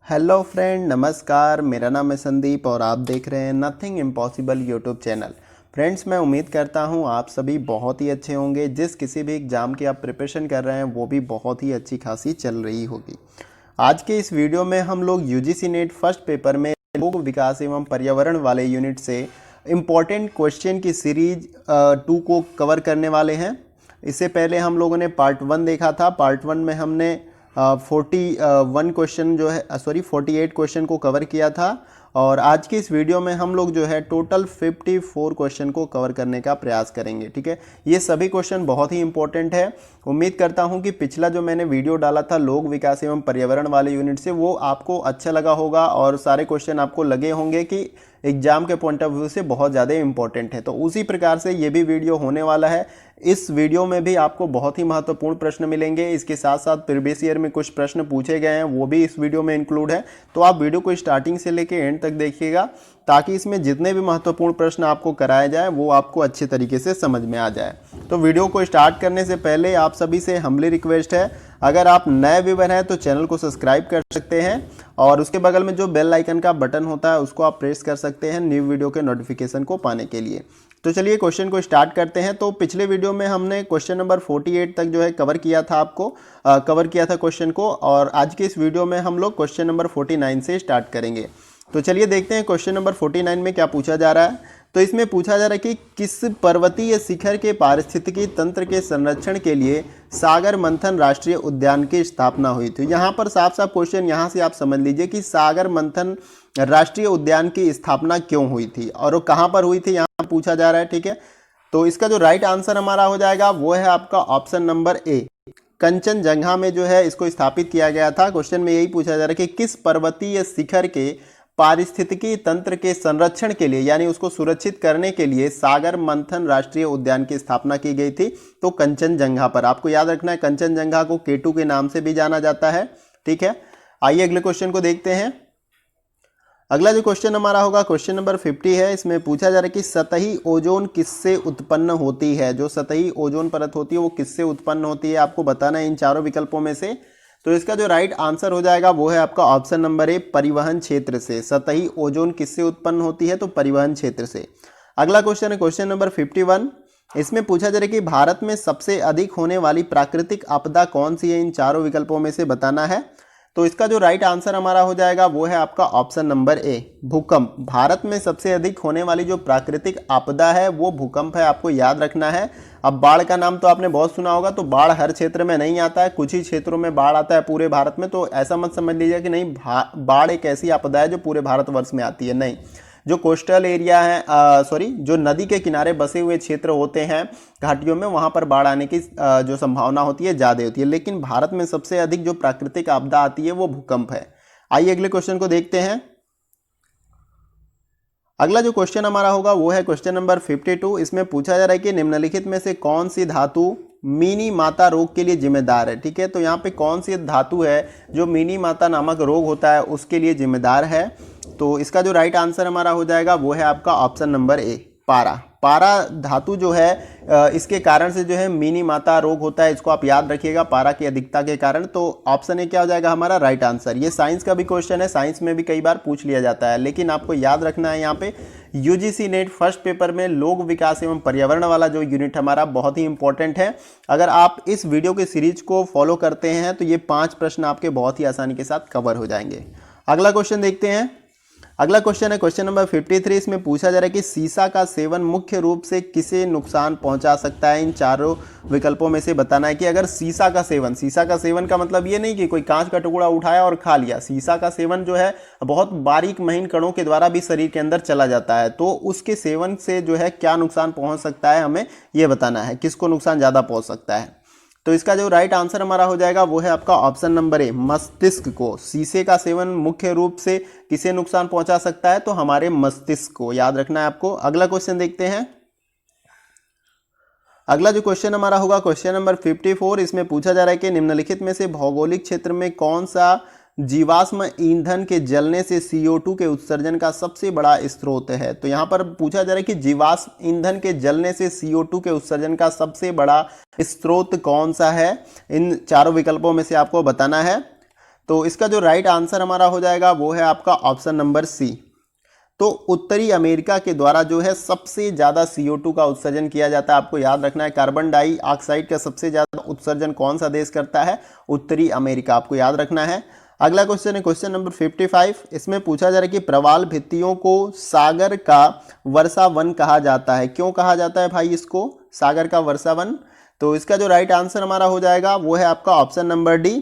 Hello friend, नमस्कार। मेरा नाम है संदीप और आप देख रहे हैं nothing impossible YouTube channel. Friends, मैं उम्मीद करता हूं आप सभी बहुत ही अच्छे होंगे। जिस किसी भी एग्ज़ाम की आप प्रिपरेशन कर रहे हैं वो भी बहुत ही अच्छी खासी चल रही होगी। आज के इस वीडियो में हम लोग यूजीसी नेट फर्स्ट पेपर में लोक विकास एवं पर्यावरण वाले यूनिट से इम्पॉर्टेंट क्वेश्चन की सीरीज 2 को कवर करने वाले हैं। इससे पहले हम लोगों ने पार्ट 1 देखा था। पार्ट 1 में हमने 41 क्वेश्चन जो है 48 क्वेश्चन को कवर किया था और आज की इस वीडियो में हम लोग जो है टोटल 54 क्वेश्चन को कवर करने का प्रयास करेंगे। ठीक है, ये सभी क्वेश्चन बहुत ही इंपॉर्टेंट है। उम्मीद करता हूं कि पिछला जो मैंने वीडियो डाला था लोक विकास एवं पर्यावरण वाले यूनिट से वो आपको अच्छा लगा होगा और सारे क्वेश्चन आपको लगे होंगे कि एग्जाम के पॉइंट ऑफ व्यू से बहुत ज़्यादा इंपॉर्टेंट है। तो उसी प्रकार से ये भी वीडियो होने वाला है। इस वीडियो में भी आपको बहुत ही महत्वपूर्ण प्रश्न मिलेंगे। इसके साथ साथ प्रीवियस ईयर में कुछ प्रश्न पूछे गए हैं वो भी इस वीडियो में इंक्लूड है। तो आप वीडियो को स्टार्टिंग से लेकर एंड तक देखिएगा ताकि इसमें जितने भी महत्वपूर्ण प्रश्न आपको कराए जाए वो आपको अच्छे तरीके से समझ में आ जाए। तो वीडियो को स्टार्ट करने से पहले आप सभी से हम्बली रिक्वेस्ट है, अगर आप नए व्यूअर हैं तो चैनल को सब्सक्राइब कर सकते हैं और उसके बगल में जो बेल आइकन का बटन होता है उसको आप प्रेस कर सकते हैं न्यू वीडियो के नोटिफिकेशन को पाने के लिए। तो चलिए क्वेश्चन को स्टार्ट करते हैं। तो पिछले वीडियो में हमने क्वेश्चन नंबर 48 तक जो है कवर किया था क्वेश्चन को, और आज के इस वीडियो में हम लोग क्वेश्चन नंबर 49 से स्टार्ट करेंगे। तो चलिए देखते हैं क्वेश्चन नंबर 49 में क्या पूछा जा रहा है। तो इसमें पूछा जा रहा है कि किस पर्वतीय शिखर के पारिस्थितिकी तंत्र के संरक्षण के लिए सागर मंथन राष्ट्रीय उद्यान की स्थापना हुई थी। यहाँ पर साफ साफ क्वेश्चन यहाँ से आप समझ लीजिए कि सागर मंथन राष्ट्रीय उद्यान की स्थापना क्यों हुई थी और वो कहाँ पर हुई थी, यहाँ पूछा जा रहा है। ठीक है, तो इसका जो राइट आंसर हमारा हो जाएगा वो है आपका ऑप्शन नंबर ए, कंचनजंगा में जो है इसको स्थापित किया गया था। क्वेश्चन में यही पूछा जा रहा है कि किस पर्वतीय शिखर के पारिस्थितिकी तंत्र के संरक्षण के लिए यानी उसको सुरक्षित करने के लिए सागर मंथन राष्ट्रीय उद्यान की स्थापना की गई थी। तो कंचनजंगा पर। आपको याद रखना है कंचनजंगा को केटू के नाम से भी जाना जाता है। ठीक है, आइए अगले क्वेश्चन को देखते हैं। अगला जो क्वेश्चन हमारा होगा क्वेश्चन नंबर 50 है। इसमें पूछा जा रहा है कि सतही ओजोन किससे उत्पन्न होती है। जो सतही ओजोन परत होती है वो किससे उत्पन्न होती है आपको बताना है इन चारों विकल्पों में से। तो इसका जो राइट आंसर हो जाएगा वो है आपका ऑप्शन नंबर ए, परिवहन क्षेत्र से। सतही ओजोन किससे उत्पन्न होती है, तो परिवहन क्षेत्र से। अगला क्वेश्चन है क्वेश्चन नंबर 51। इसमें पूछा जा रहा है कि भारत में सबसे अधिक होने वाली प्राकृतिक आपदा कौन सी है, इन चारों विकल्पों में से बताना है। तो इसका जो राइट आंसर हमारा हो जाएगा वो है आपका ऑप्शन नंबर ए, भूकंप। भारत में सबसे अधिक होने वाली जो प्राकृतिक आपदा है वो भूकंप है, आपको याद रखना है। अब बाढ़ का नाम तो आपने बहुत सुना होगा, तो बाढ़ हर क्षेत्र में नहीं आता है, कुछ ही क्षेत्रों में बाढ़ आता है पूरे भारत में। तो ऐसा मत समझ लीजिए कि नहीं बाढ़ एक ऐसी आपदा है जो पूरे भारतवर्ष में आती है, नहीं। जो कोस्टल एरिया है जो नदी के किनारे बसे हुए क्षेत्र होते हैं घाटियों में, वहां पर बाढ़ आने की जो संभावना होती है ज़्यादा होती है। लेकिन भारत में सबसे अधिक जो प्राकृतिक आपदा आती है वो भूकंप है। आइए अगले क्वेश्चन को देखते हैं। अगला जो क्वेश्चन हमारा होगा वो है क्वेश्चन नंबर 52। इसमें पूछा जा रहा है कि निम्नलिखित में से कौन सी धातु मिनी माता रोग के लिए जिम्मेदार है। ठीक है, तो यहाँ पे कौन सी धातु है जो मिनी माता नामक रोग होता है उसके लिए जिम्मेदार है। तो इसका जो राइट आंसर हमारा हो जाएगा वो है आपका ऑप्शन नंबर ए, पारा। पारा धातु जो है इसके कारण से जो है मिनी माता रोग होता है, इसको आप याद रखिएगा पारा की अधिकता के कारण। तो ऑप्शन ए क्या हो जाएगा हमारा राइट आंसर। ये साइंस का भी क्वेश्चन है, साइंस में भी कई बार पूछ लिया जाता है, लेकिन आपको याद रखना है यहाँ पे यूजीसी नेट फर्स्ट पेपर में लोक विकास एवं पर्यावरण वाला जो यूनिट हमारा बहुत ही इंपॉर्टेंट है। अगर आप इस वीडियो के सीरीज को फॉलो करते हैं तो ये 5 प्रश्न आपके बहुत ही आसानी के साथ कवर हो जाएंगे। अगला क्वेश्चन देखते हैं। अगला क्वेश्चन है क्वेश्चन नंबर 53। इसमें पूछा जा रहा है कि सीसा का सेवन मुख्य रूप से किसे नुकसान पहुंचा सकता है, इन चारों विकल्पों में से बताना है कि अगर सीसा का सेवन का मतलब ये नहीं कि कोई कांच का टुकड़ा उठाया और खा लिया। सीसा का सेवन जो है बहुत बारीक महीन कणों के द्वारा भी शरीर के अंदर चला जाता है, तो उसके सेवन से जो है क्या नुकसान पहुंच सकता है हमें ये बताना है, किसको नुकसान ज़्यादा पहुंच सकता है। तो इसका जो राइट आंसर हमारा हो जाएगा वो है आपका ऑप्शन नंबर ए, मस्तिष्क को। शीशे का सेवन मुख्य रूप से किसे नुकसान पहुंचा सकता है, तो हमारे मस्तिष्क को, याद रखना है आपको। अगला क्वेश्चन देखते हैं। अगला जो क्वेश्चन हमारा होगा क्वेश्चन नंबर 54। इसमें पूछा जा रहा है कि निम्नलिखित में से भौगोलिक क्षेत्र में कौन सा जीवाश्म ईंधन के जलने से CO2 के उत्सर्जन का सबसे बड़ा स्रोत है। तो यहाँ पर पूछा जा रहा है कि जीवाश्म ईंधन के जलने से CO2 के उत्सर्जन का सबसे बड़ा स्रोत कौन सा है, इन चारों विकल्पों में से आपको बताना है। तो इसका जो राइट आंसर हमारा हो जाएगा वो है आपका ऑप्शन नंबर सी। तो उत्तरी अमेरिका के द्वारा जो है सबसे ज़्यादा CO2 का उत्सर्जन किया जाता है। आपको याद रखना है कार्बन डाइऑक्साइड का सबसे ज़्यादा उत्सर्जन कौन सा देश करता है? उत्तरी अमेरिका, आपको याद रखना है। अगला क्वेश्चन है क्वेश्चन नंबर 55। इसमें पूछा जा रहा है कि प्रवाल भित्तियों को सागर का वर्षा वन कहा जाता है। क्यों कहा जाता है भाई इसको सागर का वर्षा वन? तो इसका जो राइट आंसर हमारा हो जाएगा वो है आपका ऑप्शन नंबर डी।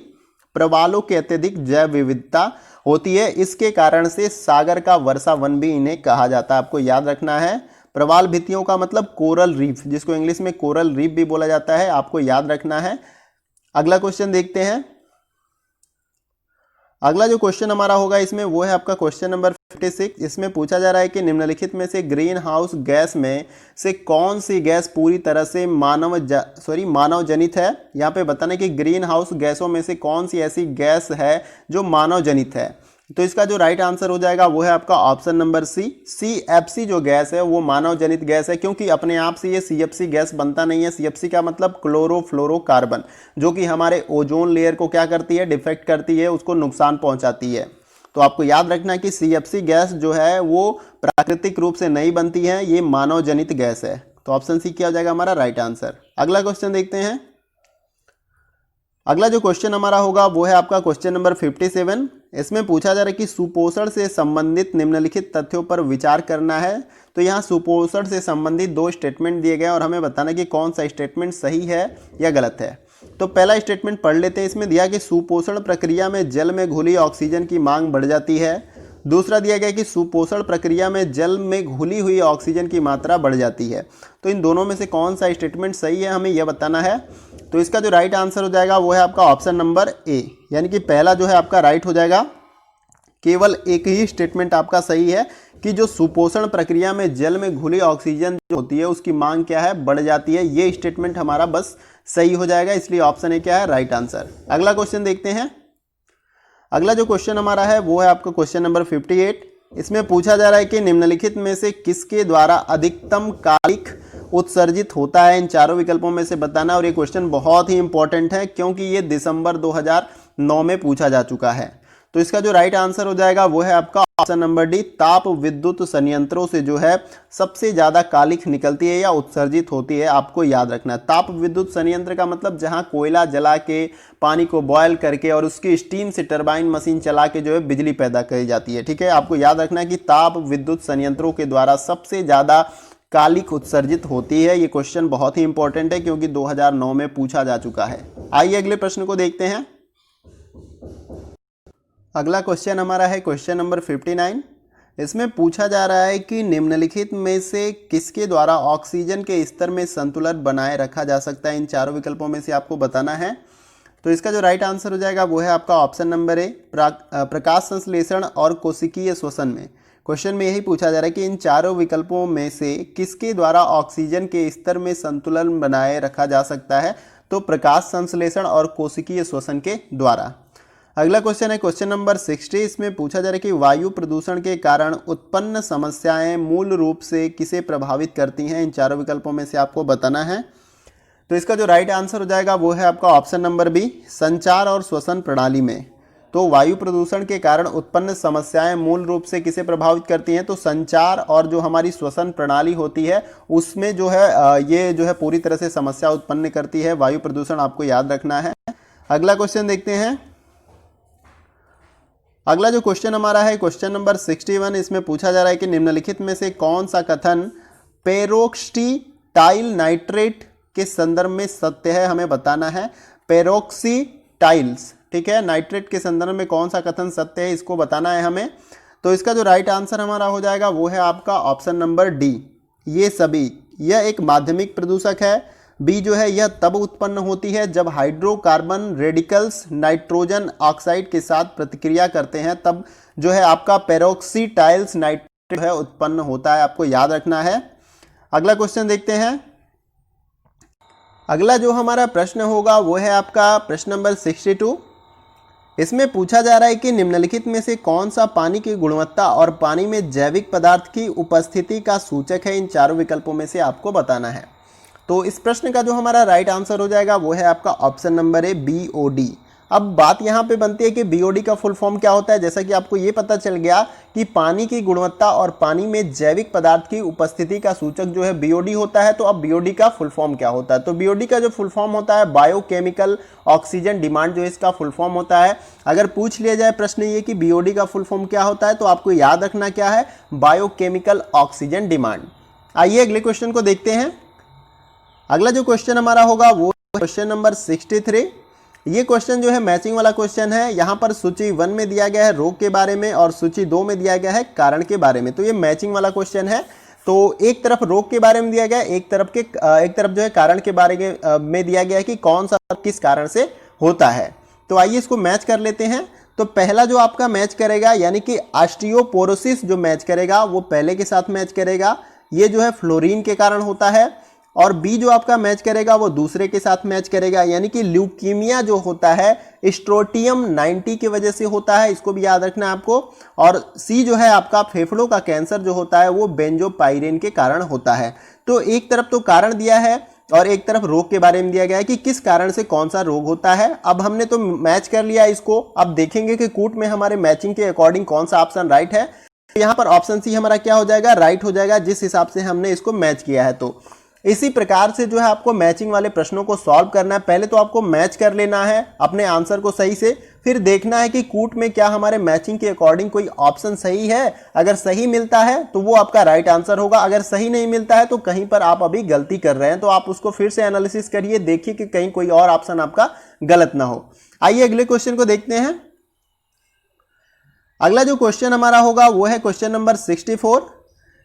प्रवालों की अत्यधिक जैव विविधता होती है, इसके कारण से सागर का वर्षा वन भी इन्हें कहा जाता है। आपको याद रखना है प्रवाल भित्तियों का मतलब कोरल रीफ, जिसको इंग्लिश में कोरल रीफ भी बोला जाता है, आपको याद रखना है। अगला क्वेश्चन देखते हैं। अगला जो क्वेश्चन हमारा होगा इसमें वो है आपका क्वेश्चन नंबर 56। इसमें पूछा जा रहा है कि निम्नलिखित में से ग्रीन हाउस गैस में से कौन सी गैस पूरी तरह से मानव जनित है। यहाँ पे बताना है कि ग्रीन हाउस गैसों में से कौन सी ऐसी गैस है जो मानव जनित है। तो इसका जो राइट आंसर हो जाएगा वो है आपका ऑप्शन नंबर सी। CFC जो गैस है वो मानव जनित गैस है, क्योंकि अपने आप से ये CFC गैस बनता नहीं है। CFC का मतलब क्लोरोफ्लोरोकार्बन, जो कि हमारे ओजोन लेयर को क्या करती है? डिफेक्ट करती है, उसको नुकसान पहुंचाती है। तो आपको याद रखना है कि CFC गैस जो है वो प्राकृतिक रूप से नहीं बनती है, ये मानव जनित गैस है। तो ऑप्शन सी क्या हो जाएगा हमारा राइट आंसर। अगला क्वेश्चन देखते हैं। अगला जो क्वेश्चन हमारा होगा वो है आपका क्वेश्चन नंबर 57। इसमें पूछा जा रहा है कि सुपोषण से संबंधित निम्नलिखित तथ्यों पर विचार करना है। तो यहाँ सुपोषण से संबंधित 2 स्टेटमेंट दिए गए और हमें बताना कि कौन सा स्टेटमेंट सही है या गलत है। तो पहला स्टेटमेंट पढ़ लेते हैं। इसमें दिया कि सुपोषण प्रक्रिया में जल में घुली ऑक्सीजन की मांग बढ़ जाती है। दूसरा दिया गया कि सुपोषण प्रक्रिया में जल में घुली हुई ऑक्सीजन की मात्रा बढ़ जाती है। तो इन दोनों में से कौन सा स्टेटमेंट सही है हमें यह बताना है। तो इसका जो राइट आंसर हो जाएगा वो है आपका ऑप्शन नंबर ए, यानी कि पहला जो है आपका राइट हो जाएगा। केवल एक ही स्टेटमेंट आपका सही है कि जो सुपोषण प्रक्रिया में जल में घुली ऑक्सीजन जो होती है उसकी मांग क्या है? बढ़ जाती है। ये स्टेटमेंट हमारा बस सही हो जाएगा, इसलिए ऑप्शन ए क्या है? Right answer. अगला क्वेश्चन देखते हैं। अगला जो क्वेश्चन हमारा है वो है आपका क्वेश्चन नंबर 58। इसमें पूछा जा रहा है कि निम्नलिखित में से किसके द्वारा अधिकतम कालिख उत्सर्जित होता है। इन चारों विकल्पों में से बताना। और ये क्वेश्चन बहुत ही इंपॉर्टेंट है क्योंकि ये दिसंबर 2009 में पूछा जा चुका है। तो इसका जो राइट आंसर हो जाएगा वो है आपका ऑप्शन नंबर डी। ताप विद्युत संयंत्रों से जो है सबसे ज्यादा कालिख निकलती है या उत्सर्जित होती है, आपको याद रखना है। ताप विद्युत संयंत्र का मतलब जहां कोयला जला के पानी को बॉयल करके और उसकी स्टीम से टरबाइन मशीन चला के जो है बिजली पैदा करी जाती है। ठीक है, आपको याद रखना है कि ताप विद्युत संयंत्रों के द्वारा सबसे ज्यादा कालिख उत्सर्जित होती है। ये क्वेश्चन बहुत ही इंपॉर्टेंट है क्योंकि 2009 में पूछा जा चुका है। आइए अगले प्रश्न को देखते हैं। अगला क्वेश्चन हमारा है क्वेश्चन नंबर 59। इसमें पूछा जा रहा है कि निम्नलिखित में से किसके द्वारा ऑक्सीजन के स्तर में संतुलन बनाए रखा जा सकता है। इन चारों विकल्पों में से आपको बताना है। तो इसका जो राइट आंसर हो जाएगा वो है आपका ऑप्शन नंबर ए। प्रकाश संश्लेषण और कोशिकीय श्वसन में क्वेश्चन में यही पूछा जा रहा है कि इन चारों विकल्पों में से किसके द्वारा ऑक्सीजन के स्तर में संतुलन बनाए रखा जा सकता है। तो प्रकाश संश्लेषण और कोशिकीय श्वसन के द्वारा। अगला क्वेश्चन है क्वेश्चन नंबर 60। इसमें पूछा जा रहा है कि वायु प्रदूषण के कारण उत्पन्न समस्याएं मूल रूप से किसे प्रभावित करती हैं। इन चारों विकल्पों में से आपको बताना है। तो इसका जो राइट आंसर हो जाएगा वो है आपका ऑप्शन नंबर बी। संचार और श्वसन प्रणाली में। तो वायु प्रदूषण के कारण उत्पन्न समस्याएं मूल रूप से किसे प्रभावित करती हैं। तो संचार और जो हमारी श्वसन प्रणाली होती है उसमें जो है ये जो है पूरी तरह से समस्या उत्पन्न करती है वायु प्रदूषण, आपको याद रखना है। अगला क्वेश्चन देखते हैं। अगला जो क्वेश्चन हमारा है क्वेश्चन नंबर 61। इसमें पूछा जा रहा है कि निम्नलिखित में से कौन सा कथन पेरोक्सीटाइल नाइट्रेट के संदर्भ में सत्य है, हमें बताना है। पेरोक्सीटाइल्स, ठीक है, नाइट्रेट के संदर्भ में कौन सा कथन सत्य है, इसको बताना है हमें। तो इसका जो राइट आंसर हमारा हो जाएगा वो है आपका ऑप्शन नंबर डी। ये सभी, यह एक माध्यमिक प्रदूषक है। बी जो है यह तब उत्पन्न होती है जब हाइड्रोकार्बन रेडिकल्स नाइट्रोजन ऑक्साइड के साथ प्रतिक्रिया करते हैं, तब जो है आपका पेरोक्सीटाइल्स नाइट्रेट है उत्पन्न होता है, आपको याद रखना है। अगला क्वेश्चन देखते हैं। अगला जो हमारा प्रश्न होगा वो है आपका प्रश्न नंबर 62। इसमें पूछा जा रहा है कि निम्नलिखित में से कौन सा पानी की गुणवत्ता और पानी में जैविक पदार्थ की उपस्थिति का सूचक है। इन चारों विकल्पों में से आपको बताना है। तो इस प्रश्न का जो हमारा राइट आंसर हो जाएगा वो है आपका ऑप्शन नंबर ए BOD। अब बात यहाँ पे बनती है कि बीओडी का फुल फॉर्म क्या होता है। जैसा कि आपको ये पता चल गया कि पानी की गुणवत्ता और पानी में जैविक पदार्थ की उपस्थिति का सूचक जो है बीओडी होता है। तो अब बीओडी का फुल फॉर्म क्या होता है, तो बीओडी का जो फुल फॉर्म होता है बायोकेमिकल ऑक्सीजन डिमांड जो इसका फुल फॉर्म होता है। अगर पूछ लिया जाए प्रश्न ये कि बीओडी का फुल फॉर्म क्या होता है, तो आपको याद रखना क्या है, बायोकेमिकल ऑक्सीजन डिमांड। आइए अगले क्वेश्चन को देखते हैं। अगला जो क्वेश्चन हमारा होगा वो क्वेश्चन नंबर 63। ये क्वेश्चन जो है मैचिंग वाला क्वेश्चन है। यहाँ पर सूची 1 में दिया गया है रोग के बारे में और सूची 2 में दिया गया है कारण के बारे में। तो ये मैचिंग वाला क्वेश्चन है। तो एक तरफ रोग के बारे में दिया गया है, एक तरफ जो है कारण के बारे में दिया गया है कि कौन सा किस कारण से होता है। तो आइए इसको मैच कर लेते हैं। तो पहला जो आपका मैच करेगा यानी कि ऑस्टियोपोरोसिस जो मैच करेगा वो पहले के साथ मैच करेगा, ये जो है फ्लोरीन के कारण होता है। और बी जो आपका मैच करेगा वो दूसरे के साथ मैच करेगा यानी कि ल्यूकीमिया जो होता है स्ट्रोटियम 90 की वजह से होता है, इसको भी याद रखना है आपको। और सी जो है आपका फेफड़ों का कैंसर जो होता है वो बेंजोपाइरिन के कारण होता है। तो एक तरफ तो कारण दिया है और एक तरफ रोग के बारे में दिया गया है कि किस कारण से कौन सा रोग होता है। अब हमने तो मैच कर लिया इसको, अब देखेंगे कि कूट में हमारे मैचिंग के अकॉर्डिंग कौन सा ऑप्शन राइट है। यहाँ पर ऑप्शन सी हमारा क्या हो जाएगा, राइट हो जाएगा, जिस हिसाब से हमने इसको मैच किया है। तो इसी प्रकार से जो है आपको मैचिंग वाले प्रश्नों को सॉल्व करना है। पहले तो आपको मैच कर लेना है अपने आंसर को सही से, फिर देखना है कि कूट में क्या हमारे मैचिंग के अकॉर्डिंग कोई ऑप्शन सही है। अगर सही मिलता है तो वो आपका राइट आंसर होगा, अगर सही नहीं मिलता है तो कहीं पर आप अभी गलती कर रहे हैं। तो आप उसको फिर से एनालिसिस करिए, देखिए कि कहीं कोई और ऑप्शन आपका गलत ना हो। आइए अगले क्वेश्चन को देखते हैं। अगला जो क्वेश्चन हमारा होगा वो है क्वेश्चन नंबर 64।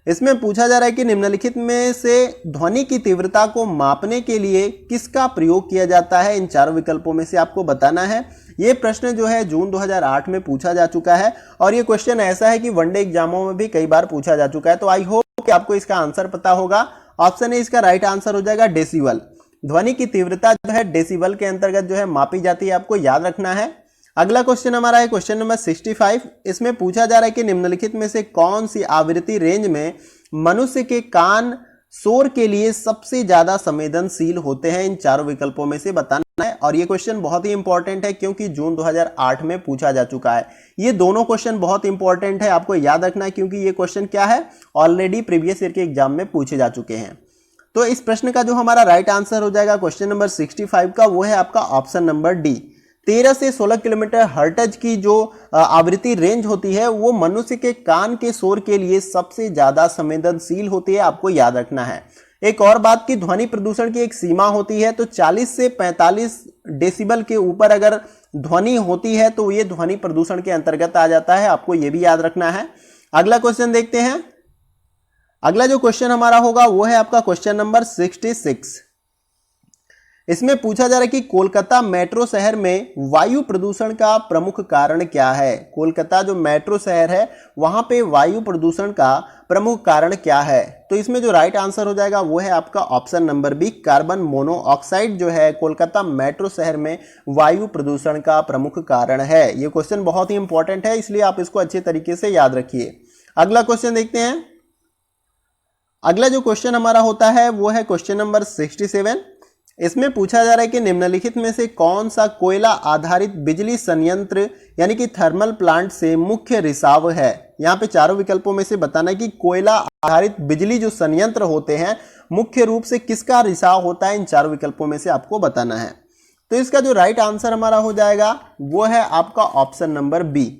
इसमें पूछा जा रहा है कि निम्नलिखित में से ध्वनि की तीव्रता को मापने के लिए किसका प्रयोग किया जाता है। इन चारों विकल्पों में से आपको बताना है। ये प्रश्न जो है जून 2008 में पूछा जा चुका है और ये क्वेश्चन ऐसा है कि वनडे एग्जामों में भी कई बार पूछा जा चुका है। तो आई होप कि आपको इसका आंसर पता होगा। ऑप्शन ए इसका राइट आंसर हो जाएगा डेसिबल। ध्वनि की तीव्रता जो है डेसिबल के अंतर्गत जो है मापी जाती है, आपको याद रखना है। अगला क्वेश्चन हमारा है क्वेश्चन नंबर 65। इसमें पूछा जा रहा है कि निम्नलिखित में से कौन सी आवृत्ति रेंज में मनुष्य के कान शोर के लिए सबसे ज्यादा संवेदनशील होते हैं। इन चारों विकल्पों में से बताना है। और ये क्वेश्चन बहुत ही इंपॉर्टेंट है क्योंकि जून 2008 में पूछा जा चुका है। ये दोनों क्वेश्चन बहुत इंपॉर्टेंट है, आपको याद रखना है क्योंकि ये क्वेश्चन क्या है, ऑलरेडी प्रीवियस ईयर के एग्जाम में पूछे जा चुके हैं। तो इस प्रश्न का जो हमारा राइट आंसर हो जाएगा क्वेश्चन नंबर 65 का, वो है आपका ऑप्शन नंबर डी। 13 से 16 किलोमीटर हर्ट्ज की जो आवृत्ति रेंज होती है वो मनुष्य के कान के शोर के लिए सबसे ज्यादा संवेदनशील होती है, आपको याद रखना है। एक और बात की ध्वनि प्रदूषण की एक सीमा होती है, तो 40 से 45 डेसिबल के ऊपर अगर ध्वनि होती है तो ये ध्वनि प्रदूषण के अंतर्गत आ जाता है, आपको ये भी याद रखना है। अगला क्वेश्चन देखते हैं। अगला जो क्वेश्चन हमारा होगा वो है आपका क्वेश्चन नंबर 66। इसमें पूछा जा रहा है कि कोलकाता मेट्रो शहर में वायु प्रदूषण का प्रमुख कारण क्या है। कोलकाता जो मेट्रो शहर है वहां पे वायु प्रदूषण का प्रमुख कारण क्या है। तो इसमें जो राइट आंसर हो जाएगा वो है आपका option number B, carbon monoxide जो है कोलकाता मेट्रो शहर में वायु प्रदूषण का प्रमुख कारण है। ये क्वेश्चन बहुत ही इंपॉर्टेंट है, इसलिए आप इसको अच्छे तरीके से याद रखिए। अगला क्वेश्चन देखते हैं। अगला जो क्वेश्चन हमारा होता है वो है क्वेश्चन नंबर 67। इसमें पूछा जा रहा है कि निम्नलिखित में से कौन सा कोयला आधारित बिजली संयंत्र यानी कि थर्मल प्लांट से मुख्य रिसाव है। यहाँ पे चारों विकल्पों में से बताना है कि कोयला आधारित बिजली जो संयंत्र होते हैं मुख्य रूप से किसका रिसाव होता है। इन चारों विकल्पों में से आपको बताना है। तो इसका जो राइट आंसर हमारा हो जाएगा वो है आपका option number B,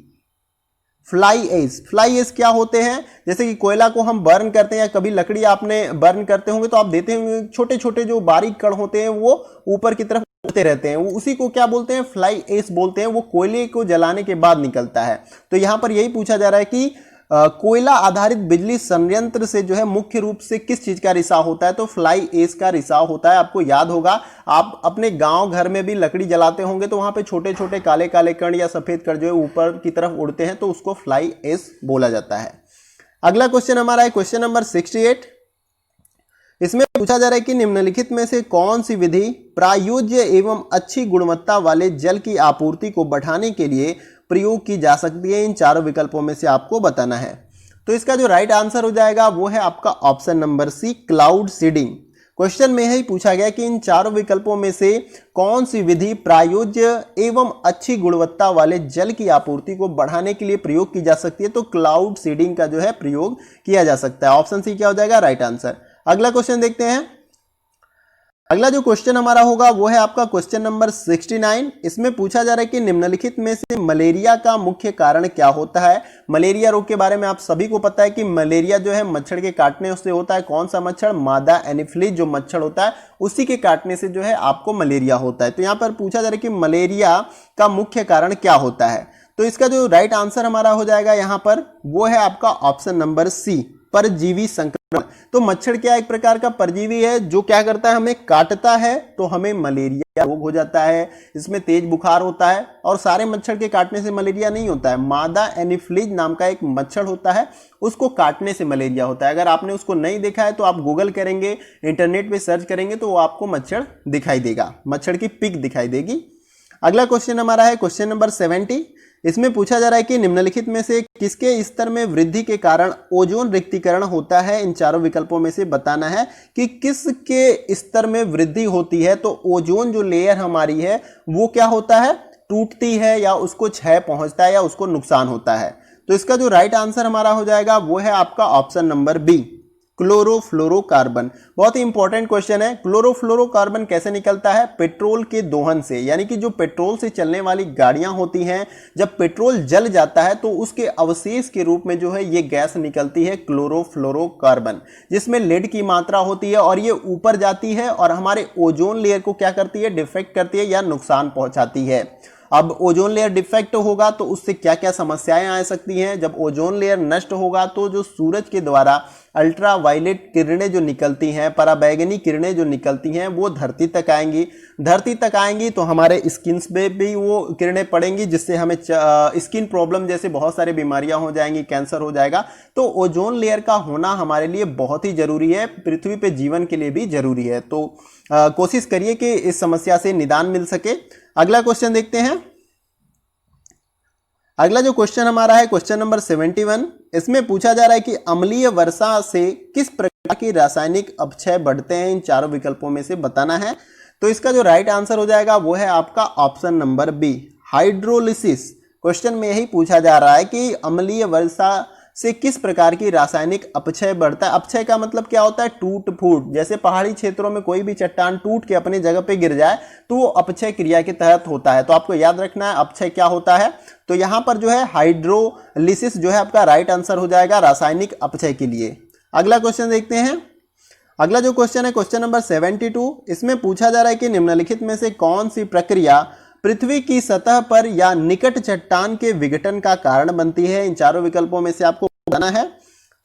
fly ash. Fly ash क्या होते हैं, जैसे कि कोयला को हम बर्न करते हैं या कभी लकड़ी आपने बर्न करते होंगे तो आप देते होंगे छोटे छोटे जो बारीक कण होते हैं वो ऊपर की तरफ उड़ते रहते हैं, वो उसी को क्या बोलते हैं, फ्लाई एश बोलते हैं। वो कोयले को जलाने के बाद निकलता है। तो यहां पर यही पूछा जा रहा है कि कोयला आधारित बिजली संयंत्र से जो है मुख्य रूप से किस चीज का रिसाव होता है। तो फ्लाई एश का रिसाव होता है। आपको याद होगा आप अपने गांव घर में भी लकड़ी जलाते होंगे तो वहां पे छोटे छोटे काले काले कण या सफेद कण जो है ऊपर की तरफ उड़ते हैं, तो उसको फ्लाई एश बोला जाता है। अगला क्वेश्चन हमारा है क्वेश्चन नंबर 68। इसमें पूछा जा रहा है कि निम्नलिखित में से कौन सी विधि प्रायोज्य एवं अच्छी गुणवत्ता वाले जल की आपूर्ति को बढ़ाने के लिए प्रयोग की जा सकती है। इन चारों विकल्पों में से आपको बताना है। तो इसका जो राइट आंसर हो जाएगा वो है आपका option number C, cloud seeding. Question में यही पूछा गया कि इन चारों विकल्पों में से कौन सी विधि प्रायोज्य एवं अच्छी गुणवत्ता वाले जल की आपूर्ति को बढ़ाने के लिए प्रयोग की जा सकती है। तो क्लाउड सीडिंग का जो है प्रयोग किया जा सकता है। ऑप्शन सी क्या हो जाएगा राइट आंसर। अगला क्वेश्चन देखते हैं। अगला जो क्वेश्चन हमारा होगा वो है आपका क्वेश्चन नंबर 69। इसमें पूछा जा रहा है कि निम्नलिखित में से मलेरिया का मुख्य कारण क्या होता है। मलेरिया रोग के बारे में आप सभी को पता है कि मलेरिया जो है मच्छर के काटने से होता है। कौन सा मच्छर? मादा एनोफिलीज जो मच्छर होता है उसी के काटने से जो है आपको मलेरिया होता है। तो यहाँ पर पूछा जा रहा है कि मलेरिया का मुख्य कारण क्या होता है। तो इसका जो राइट आंसर हमारा हो जाएगा यहाँ पर वो है आपका ऑप्शन नंबर सी, परजीवी संक्रमण। तो मच्छर क्या एक प्रकार का परजीवी है जो क्या करता है, हमें काटता है तो हमें मलेरिया रोग हो जाता है। इसमें तेज बुखार होता है और सारे मच्छर के काटने से मलेरिया नहीं होता है। मादा एनोफिलीज नाम का एक मच्छर होता है, उसको काटने से मलेरिया होता है। अगर आपने उसको नहीं देखा है तो आप गूगल करेंगे, इंटरनेट पे सर्च करेंगे तो वो आपको मच्छर दिखाई देगा, मच्छर की पिक दिखाई देगी। अगला क्वेश्चन हमारा है क्वेश्चन नंबर 70। इसमें पूछा जा रहा है कि निम्नलिखित में से किसके स्तर में वृद्धि के कारण ओजोन रिक्तीकरण होता है। इन चारों विकल्पों में से बताना है कि किसके स्तर में वृद्धि होती है। तो ओजोन जो लेयर हमारी है वो क्या होता है, टूटती है या उसको क्षय पहुंचता है या उसको नुकसान होता है। तो इसका जो राइट आंसर हमारा हो जाएगा वो है आपका ऑप्शन नंबर बी, क्लोरोफ्लोरोकार्बन। बहुत ही इंपॉर्टेंट क्वेश्चन है। क्लोरोफ्लोरोकार्बन कैसे निकलता है? पेट्रोल के दोहन से, यानी कि जो पेट्रोल से चलने वाली गाड़ियां होती हैं, जब पेट्रोल जल जाता है तो उसके अवशेष के रूप में जो है ये गैस निकलती है क्लोरोफ्लोरोकार्बन, जिसमें लेड की मात्रा होती है और ये ऊपर जाती है और हमारे ओजोन लेयर को क्या करती है, डिफेक्ट करती है या नुकसान पहुंचाती है। अब ओजोन लेयर डिफेक्ट होगा तो उससे क्या क्या समस्याएं आ सकती हैं। जब ओजोन लेयर नष्ट होगा तो जो सूरज के द्वारा अल्ट्रा वायलेट किरणें जो निकलती हैं, पराबैंगनी किरणें जो निकलती हैं वो धरती तक आएंगी। धरती तक आएंगी तो हमारे स्किन पे भी वो किरणें पड़ेंगी, जिससे हमें स्किन प्रॉब्लम जैसे बहुत सारी बीमारियां हो जाएंगी, कैंसर हो जाएगा। तो ओजोन लेयर का होना हमारे लिए बहुत ही जरूरी है, पृथ्वी पे जीवन के लिए भी जरूरी है। तो कोशिश करिए कि इस समस्या से निदान मिल सके। अगला क्वेश्चन देखते हैं। अगला जो क्वेश्चन हमारा है क्वेश्चन नंबर 71। इसमें पूछा जा रहा है कि अम्लीय वर्षा से किस प्रकार की रासायनिक अपक्षय बढ़ते हैं। इन चारों विकल्पों में से बताना है। तो इसका जो राइट आंसर हो जाएगा वो है आपका option number B, hydrolysis. Question में यही पूछा जा रहा है कि अम्लीय वर्षा से किस प्रकार की रासायनिक अपक्षय बढ़ता है। अपक्षय का मतलब क्या होता है, टूट फूट। जैसे पहाड़ी क्षेत्रों में कोई भी चट्टान टूट के अपनी जगह पे गिर जाए तो वो अपक्षय क्रिया के तहत होता है। तो आपको याद रखना है अपक्षय क्या होता है। तो यहां पर जो है हाइड्रोलिसिस जो है आपका राइट आंसर हो जाएगा रासायनिक अपक्षय के लिए। अगला क्वेश्चन देखते हैं। अगला जो क्वेश्चन है क्वेश्चन नंबर 72। इसमें पूछा जा रहा है कि निम्नलिखित में से कौन सी प्रक्रिया पृथ्वी की सतह पर या निकट चट्टान के विघटन का कारण बनती है। इन चारों विकल्पों में से आपको बताना है।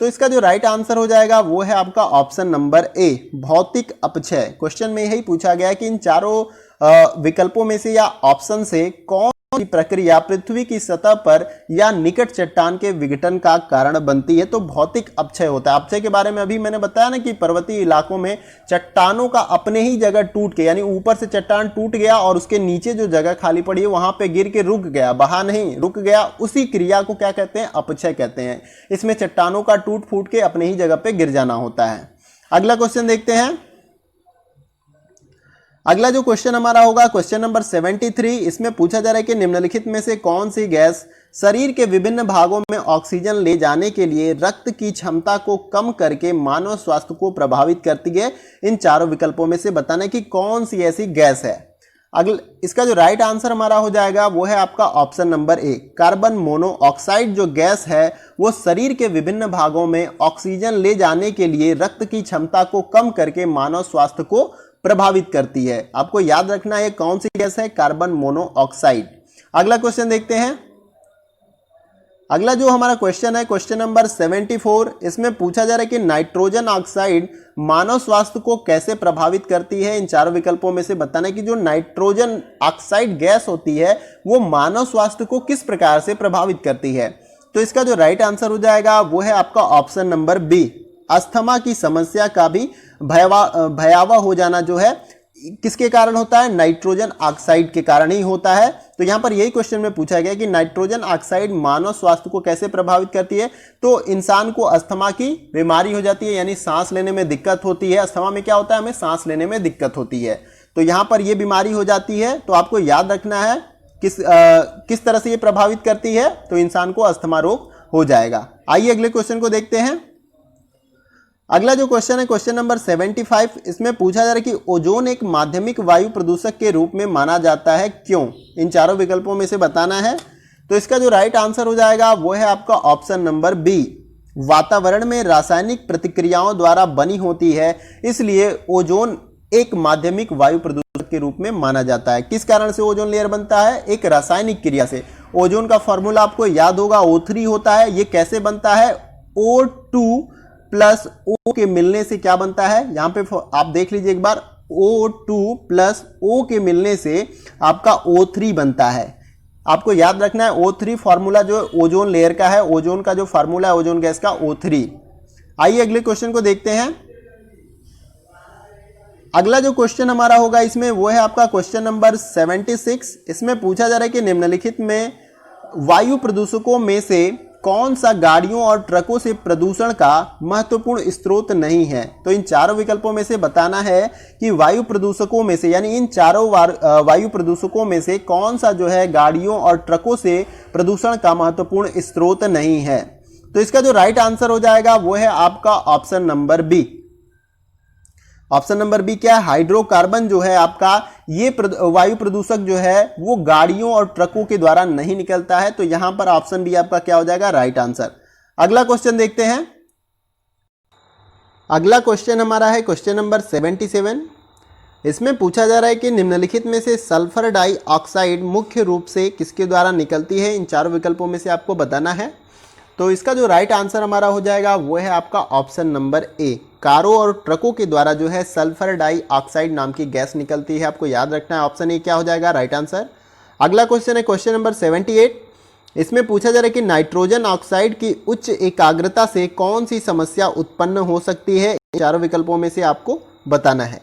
तो इसका जो राइट आंसर हो जाएगा वो है आपका ऑप्शन नंबर ए, भौतिक अपक्षय। क्वेश्चन में यही पूछा गया है कि इन चारों विकल्पों में से या ऑप्शन से कौन सी प्रक्रिया पृथ्वी की सतह पर या निकट चट्टान के विघटन का कारण बनती है। तो भौतिक अपक्षय होता है। अपक्षय के बारे में अभी मैंने बताया ना कि पर्वतीय इलाकों में चट्टानों का अपने ही जगह टूट के, यानी ऊपर से चट्टान टूट गया और उसके नीचे जो जगह खाली पड़ी है वहां पे गिर के रुक गया, बहा नहीं, रुक गया, उसी क्रिया को क्या कहते हैं, अपक्षय कहते हैं। इसमें चट्टानों का टूट फूट के अपने ही जगह पे गिर जाना होता है। अगला क्वेश्चन देखते हैं। अगला जो क्वेश्चन हमारा होगा क्वेश्चन नंबर 73। इसमें पूछा जा रहा है कि निम्नलिखित में से कौन सी गैस शरीर के विभिन्न भागों में ऑक्सीजन ले जाने के लिए रक्त की क्षमता को कम करके मानव स्वास्थ्य को प्रभावित करती है। इन चारों विकल्पों में से बताना है कि कौन सी ऐसी गैस है। इसका जो राइट आंसर हमारा हो जाएगा वो है आपका option number A, carbon monoxide जो गैस है वो शरीर के विभिन्न भागों में ऑक्सीजन ले जाने के लिए रक्त की क्षमता को कम करके मानव स्वास्थ्य को प्रभावित करती है। आपको याद रखना है कौन सी गैस है, कार्बन मोनोऑक्साइड। अगला क्वेश्चन देखते हैं। अगला जो हमारा क्वेश्चन है क्वेश्चन नंबर 74। इसमें पूछा जा रहा है कि नाइट्रोजन ऑक्साइड मानव स्वास्थ्य को कैसे प्रभावित करती है। इन चारों विकल्पों में से बताना है कि जो नाइट्रोजन ऑक्साइड गैस होती है वो मानव स्वास्थ्य को किस प्रकार से प्रभावित करती है। तो इसका जो राइट आंसर हो जाएगा वो है आपका ऑप्शन नंबर बी, अस्थमा की समस्या का भी भयावह हो जाना जो है किसके कारण होता है, नाइट्रोजन ऑक्साइड के कारण ही होता है। तो यहाँ पर यही क्वेश्चन में पूछा गया कि नाइट्रोजन ऑक्साइड मानव स्वास्थ्य को कैसे प्रभावित करती है। तो इंसान को अस्थमा की बीमारी हो जाती है, यानी सांस लेने में दिक्कत होती है। अस्थमा में क्या होता है, हमें सांस लेने में दिक्कत होती है। तो यहाँ पर यह बीमारी हो जाती है। तो आपको याद रखना है किस तरह से ये प्रभावित करती है, तो इंसान को अस्थमा रोग हो जाएगा। आइए अगले क्वेश्चन को देखते हैं। अगला जो क्वेश्चन है क्वेश्चन नंबर 75, इसमें पूछा जा रहा है कि ओजोन एक माध्यमिक वायु प्रदूषक के रूप में माना जाता है, क्यों? इन चारों विकल्पों में से बताना है। तो इसका जो राइट आंसर हो जाएगा वो है आपका ऑप्शन नंबर बी। वातावरण में रासायनिक प्रतिक्रियाओं द्वारा बनी होती है, इसलिए ओजोन एक माध्यमिक वायु प्रदूषक के रूप में माना जाता है। किस कारण से ओजोन लेयर बनता है? एक रासायनिक क्रिया से। ओजोन का फॉर्मूला आपको याद होगा, O3 होता है। ये कैसे बनता है? O2 प्लस O के मिलने से क्या बनता है, यहां पे आप देख लीजिए एक बार, O2 प्लस O के मिलने से आपका O3 बनता है। आपको याद रखना है O3 फॉर्मूला जो ओजोन लेयर का है, ओजोन का जो फॉर्मूला है ओजोन गैस का O3। आइए अगले क्वेश्चन को देखते हैं। अगला जो क्वेश्चन हमारा होगा इसमें वो है आपका क्वेश्चन नंबर 76। इसमें पूछा जा रहा है कि निम्नलिखित में वायु प्रदूषकों में से कौन सा गाड़ियों और ट्रकों से प्रदूषण का महत्वपूर्ण स्रोत नहीं है। तो इन चारों विकल्पों में से बताना है कि वायु प्रदूषकों में से, यानी इन चारों वायु प्रदूषकों में से कौन सा जो है गाड़ियों और ट्रकों से प्रदूषण का महत्वपूर्ण स्रोत नहीं है। तो इसका जो राइट आंसर हो जाएगा वो है आपका option number B. Option number B क्या है? हाइड्रोकार्बन जो है आपका ये वायु प्रदूषक जो है वो गाड़ियों और ट्रकों के द्वारा नहीं निकलता है। तो यहां पर ऑप्शन बी आपका क्या हो जाएगा? Right answer. अगला क्वेश्चन देखते हैं। अगला क्वेश्चन हमारा है क्वेश्चन नंबर 77। इसमें पूछा जा रहा है कि निम्नलिखित में से सल्फर डाइऑक्साइड मुख्य रूप से किसके द्वारा निकलती है। इन चारों विकल्पों में से आपको बताना है। तो इसका जो राइट आंसर हमारा हो जाएगा वो है आपका ऑप्शन नंबर ए। कारों और ट्रकों के द्वारा जो है सल्फर डाइऑक्साइड नाम की गैस निकलती है। आपको याद रखना है ऑप्शन ए क्या हो जाएगा? Right answer. अगला क्वेश्चन है क्वेश्चन नंबर 78। इसमें पूछा जा रहा है कि नाइट्रोजन ऑक्साइड की उच्च एकाग्रता से कौन सी समस्या उत्पन्न हो सकती है। चारों विकल्पों में से आपको बताना है।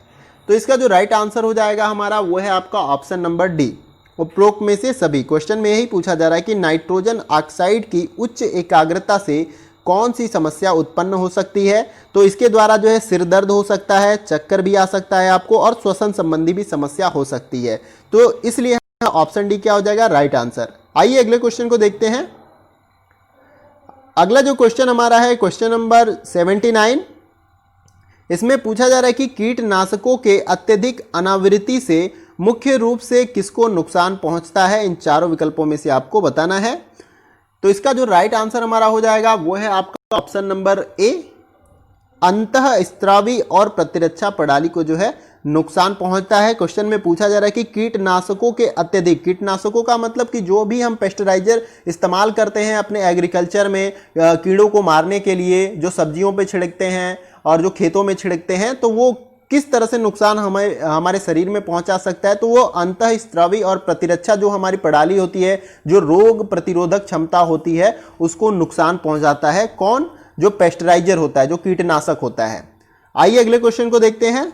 तो इसका जो राइट आंसर हो जाएगा हमारा वो है आपका ऑप्शन नंबर डी। उपरोक्त में से सभी क्वेश्चन में यही पूछा जा रहा है कि नाइट्रोजन ऑक्साइड की उच्च एकाग्रता से कौन सी समस्या उत्पन्न हो सकती है। तो इसके द्वारा जो है सिर दर्द हो सकता है, चक्कर भी आ सकता है आपको, और श्वसन संबंधी भी समस्या हो सकती है। तो इसलिए ऑप्शन डी क्या हो जाएगा? Right answer. आइए अगले क्वेश्चन को देखते हैं। अगला जो क्वेश्चन हमारा है क्वेश्चन नंबर 79। इसमें पूछा जा रहा है कि कीटनाशकों के अत्यधिक अनावृत्ति से मुख्य रूप से किसको नुकसान पहुंचता है। इन चारों विकल्पों में से आपको बताना है। तो इसका जो राइट आंसर हमारा हो जाएगा वो है आपका ऑप्शन नंबर ए। अंतःस्त्रावी और प्रतिरक्षा प्रणाली को जो है नुकसान पहुंचता है। क्वेश्चन में पूछा जा रहा है कि कीटनाशकों के अत्यधिक, कीटनाशकों का मतलब कि जो भी हम पेस्टिसाइजर इस्तेमाल करते हैं अपने एग्रीकल्चर में कीड़ों को मारने के लिए, जो सब्जियों पे छिड़कते हैं और जो खेतों में छिड़कते हैं, तो वो किस तरह से नुकसान हमारे शरीर में पहुंचा सकता है। तो वो अंतःस्त्रावी और प्रतिरक्षा जो हमारी प्रणाली होती है, जो रोग प्रतिरोधक क्षमता होती है, उसको नुकसान पहुंचाता है। कौन? जो पेस्टिसाइजर होता है, जो कीटनाशक होता है। आइए अगले क्वेश्चन को देखते हैं।